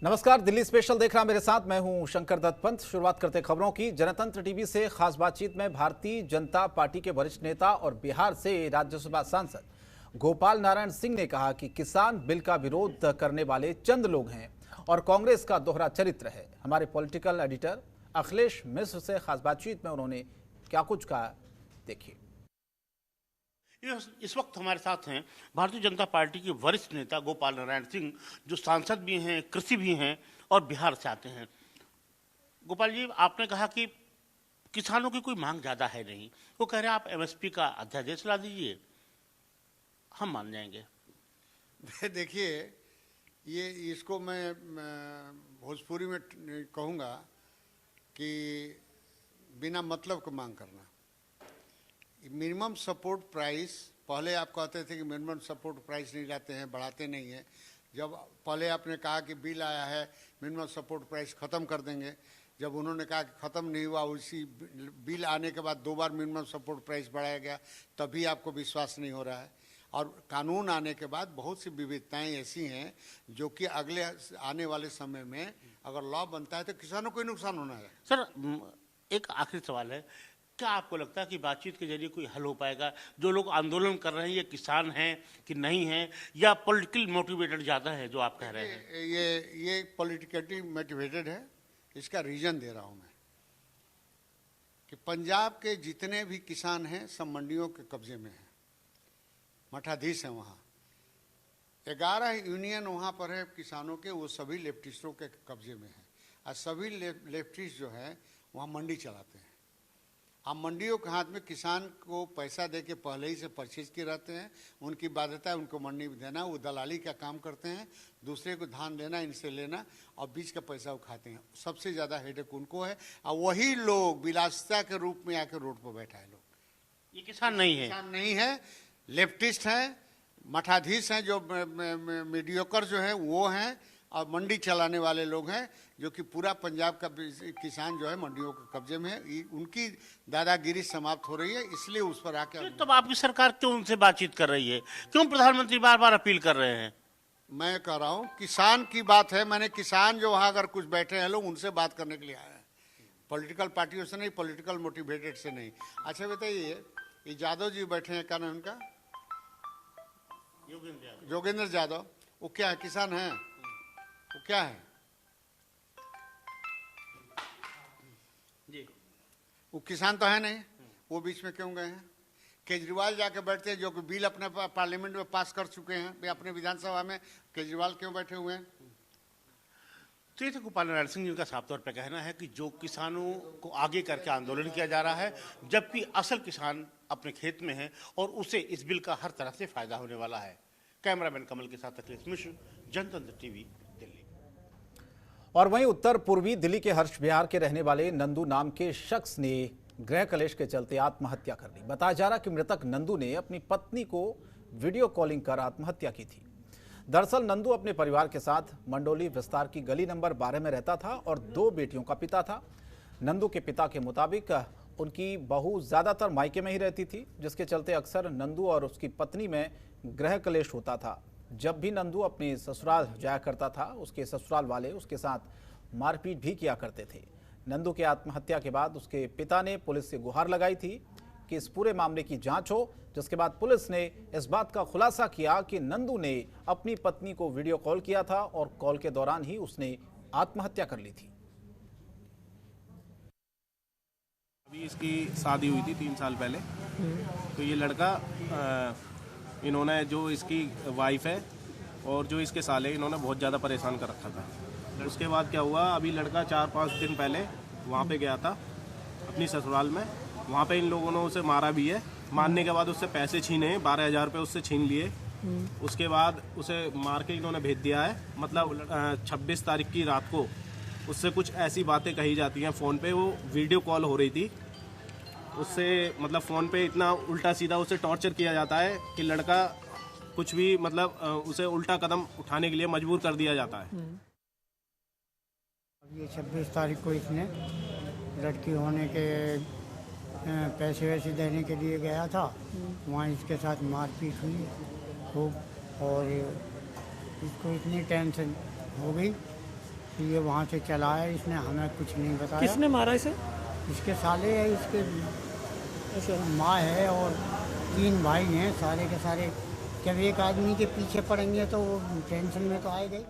नमस्कार, दिल्ली स्पेशल देख रहा मेरे साथ मैं हूं शंकर दत्त पंत। शुरुआत करते खबरों की। जनतंत्र टीवी से खास बातचीत में भारतीय जनता पार्टी के वरिष्ठ नेता और बिहार से राज्यसभा सांसद गोपाल नारायण सिंह ने कहा कि किसान बिल का विरोध करने वाले चंद लोग हैं और कांग्रेस का दोहरा चरित्र है। हमारे पॉलिटिकल एडिटर अखिलेश मिश्र से खास बातचीत में उन्होंने क्या कुछ कहा, देखिए। इस वक्त हमारे साथ हैं भारतीय जनता पार्टी के वरिष्ठ नेता गोपाल नारायण सिंह, जो सांसद भी हैं, कृषि भी हैं और बिहार से आते हैं। गोपाल जी, आपने कहा कि किसानों की कोई मांग ज़्यादा है नहीं, वो कह रहे हैं आप एमएसपी का अध्यादेश ला दीजिए, हम मान जाएंगे। देखिए, ये इसको मैं भोजपुरी में कहूँगा कि बिना मतलब को मांग करना। मिनिमम सपोर्ट प्राइस, पहले आप कहते थे कि मिनिमम सपोर्ट प्राइस नहीं लाते हैं, बढ़ाते नहीं हैं। जब पहले आपने कहा कि बिल आया है मिनिमम सपोर्ट प्राइस ख़त्म कर देंगे, जब उन्होंने कहा कि ख़त्म नहीं हुआ, उसी बिल आने के बाद 2 बार मिनिमम सपोर्ट प्राइस बढ़ाया गया, तभी आपको विश्वास नहीं हो रहा है। और कानून आने के बाद बहुत सी विविधताएं ऐसी हैं जो कि अगले आने वाले समय में अगर लॉ बनता है तो किसानों को ही नुकसान होना है। सर, एक आखिरी सवाल है, क्या आपको लगता है कि बातचीत के जरिए कोई हल हो पाएगा? जो लोग आंदोलन कर रहे हैं ये किसान हैं कि नहीं हैं, या पॉलिटिकल मोटिवेटेड ज़्यादा है जो आप कह रहे हैं? ये पॉलिटिकली मोटिवेटेड है। इसका रीजन दे रहा हूं मैं कि पंजाब के जितने भी किसान हैं सब मंडियों के कब्जे में हैं, मठाधीश हैं। वहाँ 11 यूनियन वहाँ पर है किसानों के, वो सभी लेफ्टिस्टों के कब्जे में हैं। और सभी लेफ्टिस्ट जो है वहाँ मंडी चलाते हैं। अब मंडियों के हाथ में किसान को पैसा दे के पहले ही से परचेज किए रहते हैं। उनकी बाध्यता है उनको मंडी में देना, वो दलाली का काम करते हैं, दूसरे को धान लेना, इनसे लेना और बीच का पैसा वो खाते हैं। सबसे ज़्यादा हेडेक उनको है और वही लोग विलासिता के रूप में आकर रोड पर बैठा है। लोग ये किसान नहीं है, किसान नहीं है, लेफ्टिस्ट हैं, मठाधीश हैं, जो मीडियोकर जो है वो हैं, और मंडी चलाने वाले लोग हैं, जो कि पूरा पंजाब का किसान जो है मंडियों के कब्जे में है। उनकी दादागिरी समाप्त हो रही है, इसलिए उस पर आके तब आपकी सरकार क्यों उनसे बातचीत कर रही है? क्यों प्रधानमंत्री बार बार अपील कर रहे हैं? मैं कह रहा हूँ किसान की बात है। मैंने किसान जो वहाँ अगर कुछ बैठे हैं लोग, उनसे बात करने के लिए आया है, पॉलिटिकल पार्टियों से नहीं, पॉलिटिकल मोटिवेटेड से नहीं। अच्छा बताइए, ये यादव जी बैठे हैं, क्या नाम उनका? योगेंद्र यादव। वो क्या है, किसान है? वो क्या है? जी, वो किसान तो है नहीं, वो बीच में क्यों गए हैं? केजरीवाल जाके बैठते हैं, जो कि बिल अपने पार्लियामेंट में पास कर चुके हैं, अपने विधानसभा में। केजरीवाल क्यों बैठे हुए हैं? तो ये तो गोपाल नारायण सिंह जी का साफ तौर पर कहना है कि जो किसानों को आगे करके आंदोलन किया जा रहा है, जबकि असल किसान अपने खेत में है और उसे इस बिल का हर तरह से फायदा होने वाला है। कैमरामैन कमल के साथ अखिलेश मिश्र, जनतंत्र टीवी, दिल्ली। और वहीं उत्तर पूर्वी दिल्ली के हर्ष विहार के रहने वाले नंदू नाम के शख्स ने गृह कलेश के चलते आत्महत्या कर ली। बताया जा रहा कि मृतक नंदू ने अपनी पत्नी को वीडियो कॉलिंग कर आत्महत्या की थी। दरअसल नंदू अपने परिवार के साथ मंडोली विस्तार की गली नंबर 12 में रहता था और 2 बेटियों का पिता था। नंदू के पिता के मुताबिक उनकी बहू ज्यादातर मायके में ही रहती थी, जिसके चलते अक्सर नंदू और उसकी पत्नी में गृह कलेश होता था। जब भी नंदू अपने ससुराल जाया करता था, उसके ससुराल वाले उसके साथ मारपीट भी किया करते थे। नंदू के आत्महत्या के बाद उसके पिता ने पुलिस से गुहार लगाई थी कि इस पूरे मामले की जांच हो, जिसके बाद पुलिस ने इस बात का खुलासा किया कि नंदू ने अपनी पत्नी को वीडियो कॉल किया था और कॉल के दौरान ही उसने आत्महत्या कर ली थी। अभी इसकी शादी हुई थी 3 साल पहले। तो ये लड़का इन्होंने, जो इसकी वाइफ है और जो इसके साले, इन्होंने बहुत ज़्यादा परेशान कर रखा था। उसके बाद क्या हुआ, अभी लड़का 4-5 दिन पहले वहाँ पे गया था अपनी ससुराल में। वहाँ पे इन लोगों ने उसे मारा भी है। मारने के बाद उससे पैसे छीने, 12,000 रुपये उससे छीन लिए। उसके बाद उसे मार के इन्होंने भेज दिया है। मतलब 26 तारीख की रात को उससे कुछ ऐसी बातें कही जाती हैं फ़ोन पे। वो वीडियो कॉल हो रही थी उससे, मतलब फ़ोन पे इतना उल्टा सीधा उसे टॉर्चर किया जाता है कि लड़का कुछ भी, मतलब उसे उल्टा कदम उठाने के लिए मजबूर कर दिया जाता है। ये 26 तारीख को इसने लड़की होने के पैसे वैसे देने के लिए गया था। वहाँ इसके साथ मारपीट हुई खूब और इसको इतनी टेंशन हो गई तो ये वहाँ से चला है, इसने हमें कुछ नहीं बताया। किसने मारा इसे? इसके साले है, इसके अच्छा, माँ है और 3 भाई हैं, सारे के सारे। जब एक आदमी के पीछे पड़ेंगे तो वो टेंशन में तो आएगा ही।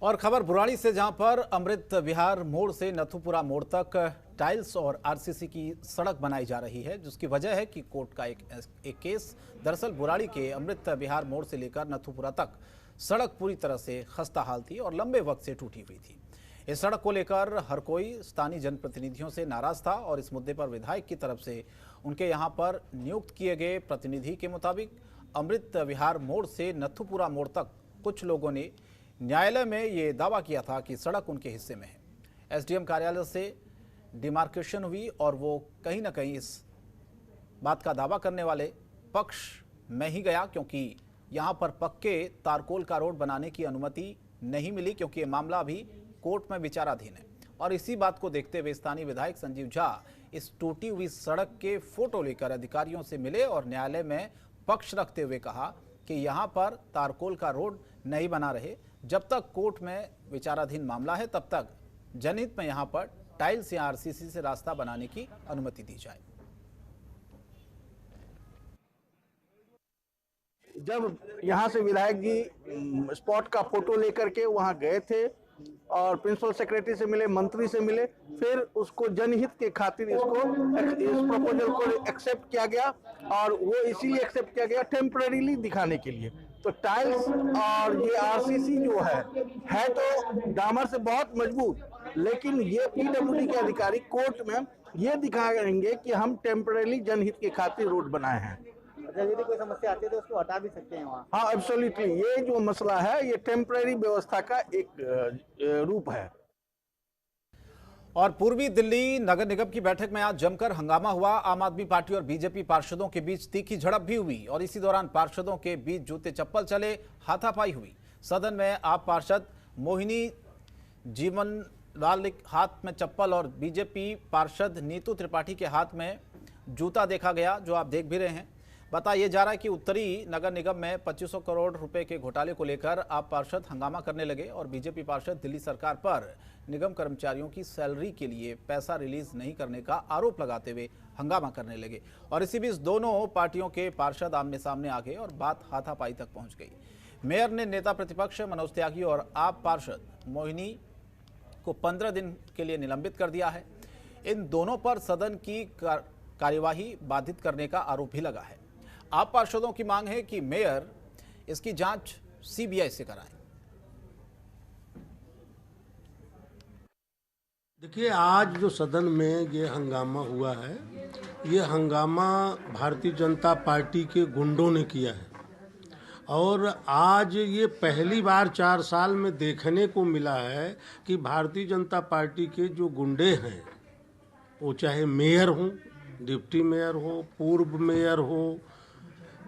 और खबर बुराड़ी से, जहां पर अमृत विहार मोड़ से नथुपुरा मोड़ तक टाइल्स और आरसीसी की सड़क बनाई जा रही है, जिसकी वजह है कि कोर्ट का एक केस। दरअसल बुराड़ी के अमृत विहार मोड़ से लेकर नथुपुरा तक सड़क पूरी तरह से खस्ता हाल थी और लंबे वक्त से टूटी हुई थी। इस सड़क को लेकर हर कोई स्थानीय जनप्रतिनिधियों से नाराज था और इस मुद्दे पर विधायक की तरफ से उनके यहां पर नियुक्त किए गए प्रतिनिधि के मुताबिक अमृत विहार मोड़ से नथुपुरा मोड़ तक कुछ लोगों ने न्यायालय में ये दावा किया था कि सड़क उनके हिस्से में है। एसडीएम कार्यालय से डिमार्केशन हुई और वो कहीं ना कहीं इस बात का दावा करने वाले पक्ष में ही गया, क्योंकि यहाँ पर पक्के तारकोल का रोड बनाने की अनुमति नहीं मिली, क्योंकि ये मामला अभी कोर्ट में विचाराधीन है। और इसी बात को देखते हुए स्थानीय विधायक संजीव झा इस टूटी हुई सड़क के फोटो लेकर अधिकारियों से मिले और न्यायालय में पक्ष रखते हुए कहा कि यहाँ पर तारकोल का रोड नहीं बना रहे। जब तक कोर्ट में विचाराधीन मामला है तब तक जनहित में यहाँ पर टाइल्स या आरसीसी से रास्ता बनाने की अनुमति दी जाए। जब यहाँ से विधायक जी स्पॉट का फोटो लेकर के वहाँ गए थे और प्रिंसिपल सेक्रेटरी से मिले, मंत्री से मिले, फिर उसको जनहित के खातिर इस प्रपोजल को एक्सेप्ट किया गया और वो इसीलिए एक्सेप्ट किया गया टेम्परेरीली दिखाने के लिए। तो टाइल्स और ये आरसीसी जो है तो डामर से बहुत मजबूत, लेकिन ये पीडब्ल्यूडी के अधिकारी कोर्ट में ये दिखाएंगे कि हम टेम्परेरी जनहित के खातिर रोड बनाए हैं। यदि कोई समस्या आती है तो उसको हटा भी सकते हैं वहाँ। हाँ, एब्सोल्युटली, ये जो मसला है ये टेम्परेरी व्यवस्था का एक रूप है। और पूर्वी दिल्ली नगर निगम की बैठक में आज जमकर हंगामा हुआ। आम आदमी पार्टी और बीजेपी पार्षदों के बीच तीखी झड़प भी हुई और इसी दौरान पार्षदों के बीच जूते चप्पल चले, हाथापाई हुई। सदन में आप पार्षद मोहिनी जीवन लाल हाथ में चप्पल और बीजेपी पार्षद नीतू त्रिपाठी के हाथ में जूता देखा गया, जो आप देख भी रहे हैं। बताया जा रहा है कि उत्तरी नगर निगम में 2500 करोड़ रुपए के घोटाले को लेकर आप पार्षद हंगामा करने लगे और बीजेपी पार्षद दिल्ली सरकार पर निगम कर्मचारियों की सैलरी के लिए पैसा रिलीज नहीं करने का आरोप लगाते हुए हंगामा करने लगे। और इसी बीच दोनों पार्टियों के पार्षद आमने सामने आ गए और बात हाथापाई तक पहुंच गई। मेयर ने नेता प्रतिपक्ष मनोज त्यागी और आप पार्षद मोहिनी को 15 दिन के लिए निलंबित कर दिया है। इन दोनों पर सदन की कार्यवाही बाधित करने का आरोप भी लगा है। आप पार्षदों की मांग है कि मेयर इसकी जांच सीबीआई से कराएं। देखिए, आज जो सदन में ये हंगामा हुआ है, ये हंगामा भारतीय जनता पार्टी के गुंडों ने किया है और आज ये पहली बार 4 साल में देखने को मिला है कि भारतीय जनता पार्टी के जो गुंडे हैं, वो चाहे मेयर हों, डिप्टी मेयर हो, पूर्व मेयर हो,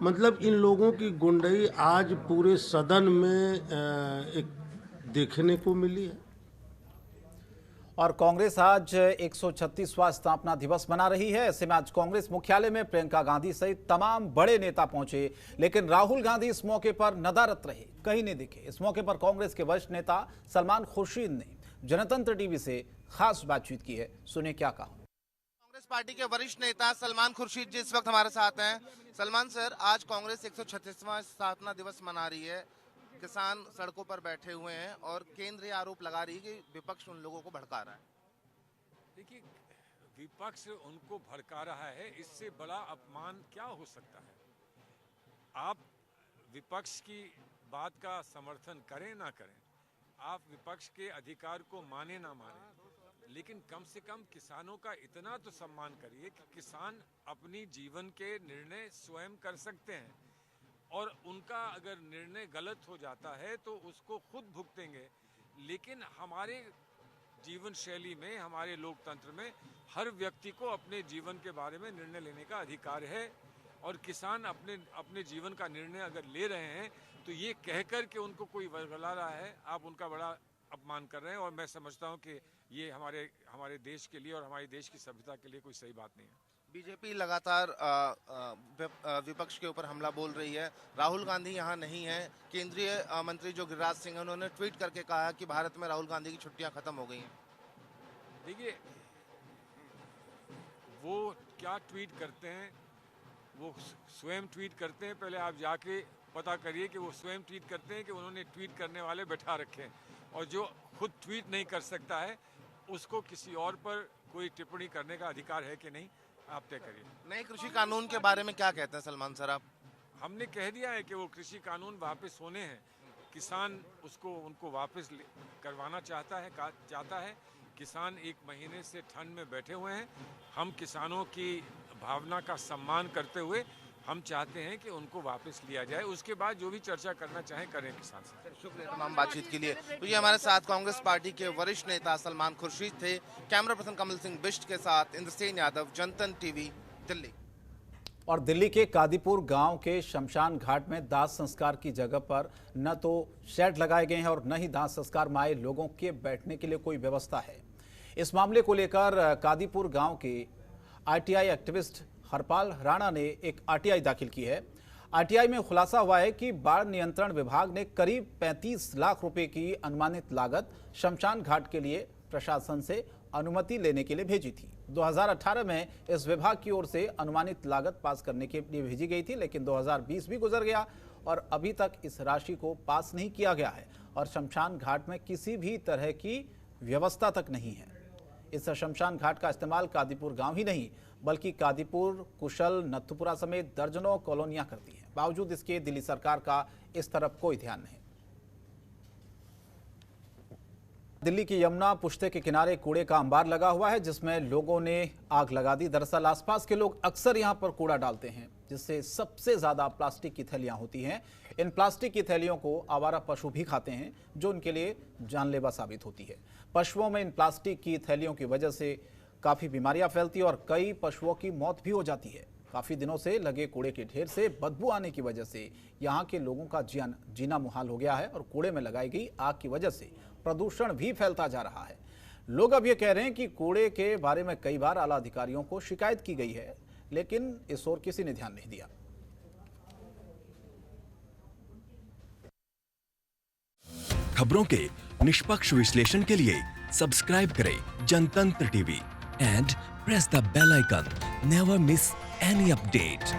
मतलब इन लोगों की गुंडई आज पूरे सदन में एक देखने को मिली है। और कांग्रेस आज 136वां स्थापना दिवस मना रही है। ऐसे में आज कांग्रेस मुख्यालय में प्रियंका गांधी सहित तमाम बड़े नेता पहुंचे, लेकिन राहुल गांधी इस मौके पर नदारत रहे, कहीं नहीं दिखे। इस मौके पर कांग्रेस के वरिष्ठ नेता सलमान खुर्शीद ने जनतंत्र टीवी से खास बातचीत की है। सुने क्या कहा। कांग्रेस पार्टी के वरिष्ठ नेता सलमान खुर्शीद जी इस वक्त हमारे साथ हैं। सलमान सर, आज कांग्रेस 136वां स्थापना दिवस मना रही है, किसान सड़कों पर बैठे हुए हैं और केंद्र ये आरोप लगा रही है कि विपक्ष उन लोगों को भड़का रहा है। देखिए, विपक्ष उनको भड़का रहा है, इससे बड़ा अपमान क्या हो सकता है। आप विपक्ष की बात का समर्थन करें ना करें, आप विपक्ष के अधिकार को माने ना माने, लेकिन कम से कम किसानों का इतना तो सम्मान करिए कि किसान अपनी जीवन के निर्णय स्वयं कर सकते हैं और उनका अगर निर्णय गलत हो जाता है तो उसको खुद भुगतेंगे। लेकिन हमारे जीवन शैली में, हमारे लोकतंत्र में हर व्यक्ति को अपने जीवन के बारे में निर्णय लेने का अधिकार है और किसान अपने जीवन का निर्णय अगर ले रहे हैं तो ये कहकर के उनको कोई वर्गला रहा है, आप उनका बड़ा अपमान कर रहे हैं। और मैं समझता हूं कि ये हमारे देश के लिए और हमारे देश की सभ्यता के लिए कोई सही बात नहीं है। बीजेपी लगातार विपक्ष के ऊपर हमला बोल रही है। राहुल गांधी यहाँ नहीं है। केंद्रीय मंत्री जो गिरिराज सिंह है उन्होंने ट्वीट करके कहा कि भारत में राहुल गांधी की छुट्टियां खत्म हो गई हैं। देखिए, वो क्या ट्वीट करते हैं, वो स्वयं ट्वीट करते हैं। पहले आप जाके पता करिए कि वो स्वयं ट्वीट करते हैं कि उन्होंने ट्वीट करने वाले बैठा रखे हैं, और जो खुद ट्वीट नहीं कर सकता है उसको किसी और पर कोई टिप्पणी करने का अधिकार है कि नहीं, आप तय करिए। नए कृषि कानून के बारे में क्या कहते हैं सलमान सर आप? हमने कह दिया है कि वो कृषि कानून वापस होने हैं। किसान उनको वापस करवाना चाहता है। किसान 1 महीने से ठंड में बैठे हुए हैं। हम किसानों की भावना का सम्मान करते हुए हम चाहते हैं कि उनको वापस लिया जाए। उसके बाद जो भी चर्चा करना चाहें करें किसान से। शुक्रिया तमाम बातचीत के लिए। तो ये हमारे साथ कांग्रेस पार्टी के वरिष्ठ नेता सलमान खुर्शीद थे। कैमरा पर्सन कमल सिंह बिष्ट के साथ इंद्रसेन यादव, जनतन टीवी, दिल्ली। और दिल्ली के कादीपुर गांव के शमशान घाट में दाह संस्कार की जगह पर न तो शेड लगाए गए हैं और न ही दाह संस्कार में आए लोगों के बैठने के लिए कोई व्यवस्था है। इस मामले को लेकर कादीपुर गांव के आरटीआई एक्टिविस्ट हरपाल राणा ने एक आरटीआई दाखिल की है। आरटीआई में खुलासा हुआ है कि बाढ़ नियंत्रण विभाग ने करीब 35 लाख रुपए की अनुमानित लागत शमशान घाट के लिए प्रशासन से अनुमति लेने के लिए भेजी थी। 2018 में इस विभाग की ओर से अनुमानित लागत पास करने के लिए भेजी गई थी, लेकिन 2020 भी गुजर गया और अभी तक इस राशि को पास नहीं किया गया है और शमशान घाट में किसी भी तरह की व्यवस्था तक नहीं है। इस शमशान घाट का इस्तेमाल कादीपुर गांव ही नहीं बल्कि कादीपुर, कुशल, नथुपुरा समेत दर्जनों कॉलोनियां करती हैं। बावजूद इसके दिल्ली सरकार का इस तरफ कोई ध्यान नहीं। दिल्ली की यमुना पुश्ते के किनारे कूड़े का अंबार लगा हुआ है जिसमें लोगों ने आग लगा दी। दरअसल आसपास के लोग अक्सर यहां पर कूड़ा डालते हैं जिससे सबसे ज्यादा प्लास्टिक की थैलियां होती हैं। इन प्लास्टिक की थैलियों को आवारा पशु भी खाते हैं जो उनके लिए जानलेवा साबित होती है। पशुओं में इन प्लास्टिक की थैलियों की वजह से काफी बीमारियां फैलती है और कई पशुओं की मौत भी हो जाती है। काफी दिनों से लगे कूड़े के ढेर से बदबू आने की वजह से यहाँ के लोगों का जीना मुहाल हो गया है और कूड़े में लगाई गई आग की वजह से प्रदूषण भी फैलता जा रहा है। लोग अब ये कह रहे हैं कि कूड़े के बारे में कई बार आला अधिकारियों को शिकायत की गई है लेकिन इस ओर किसी ने ध्यान नहीं दिया। खबरों के निष्पक्ष विश्लेषण के लिए सब्सक्राइब करें Jantantra TV and press the bell icon. Never miss any update.